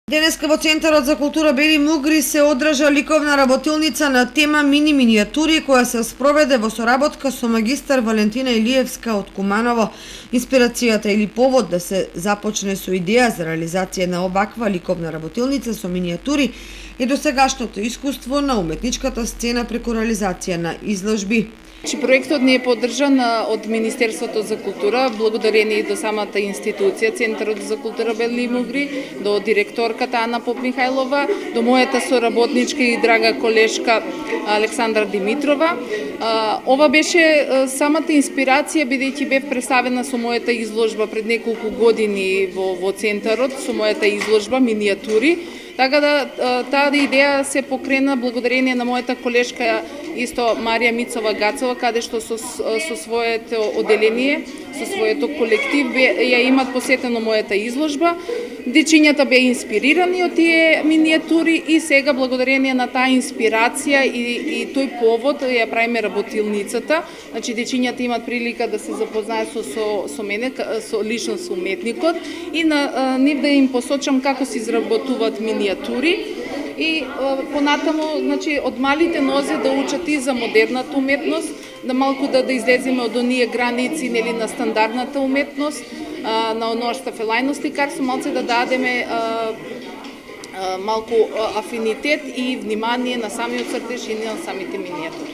Денеска во Центарот за култура Бели Мугри се одржа ликовна работилница на тема мини минијатури која се спроведе во соработка со магистар Валентина Илиевска од Куманово. Инспирацијата или повод да се започне со идеја за реализација на оваква ликовна работилница со минијатури е досегашното искуство на уметничката сцена преку реализација на изложби. Проектот не е поддржан од Министерството за култура, благодарение до самата институција Центарот за култура Бели Мугри, до директорката Ана Попмихајлова, до мојата соработничка и драга колешка Александра Димитрова. Ова беше самата инспирација, бидејќи бев представена со мојата изложба пред неколку години во Центарот, со мојата изложба минијатури. Така да таа идеја се покрена благодарение на мојата колешка исто Марија Мицова Гацова, каде што со своето оделение, со своето колектив ја имат посетено мојата изложба. Дечињата беа инспирирани од тие минијатури и сега благодарение на таа инспирација и тој повод ја правиме работилницата. Значи дечињата имат прилика да се запознаат со мене, лично со уметникот и на нив да им посочам како се изработуваат минијатури. И понатаму, значи, од малите нозе да учат и за модерната уметност, да малку да излеземе од оние граници нели на стандардната уметност, на оноа стафелајно сликарство, малце да дадеме малку афинитет и внимание на самиот цртеж и на самите минијатури.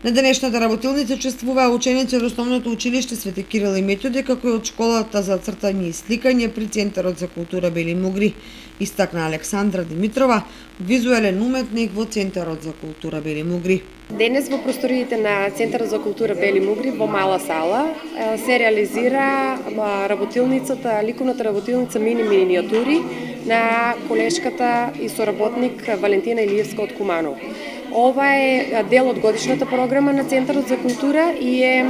На денешната работилница учествуваа ученици од Основното училиште Свети Кирил и Методи, како и од школата за цртање и сликање при Центарот за култура Бели Мугри, истакна Александра Димитрова, визуелен уметник во Центарот за култура Бели Мугри. Денес во просториите на Центарот за култура Бели Мугри во мала сала се реализира работилницата, ликовната работилница мини минијатури на колешката и соработник Валентина Илиевска од Куманово. Ова е дел од годишната програма на Центарот за култура и е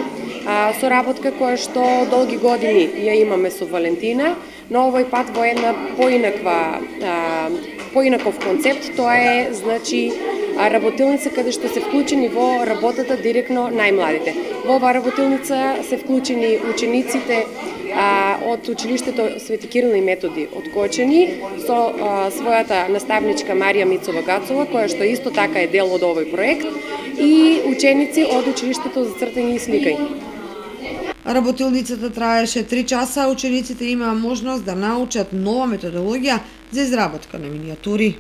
соработка која што долги години ја имаме со Валентина, но овој пат во една поинаков концепт. Тоа е, значи, работилница каде што се вклучени во работата директно најмладите. Во оваа работилница се вклучени учениците од училиштето Свети Кирил и Методи од Кочани со својата наставничка Марија Мицова Гацова, која што исто така е дел од овој проект, и ученици од училиштето за цртање и сликање. Работилницата траеше 3 часа, а учениците имаа можност да научат нова методологија за изработка на минијатури.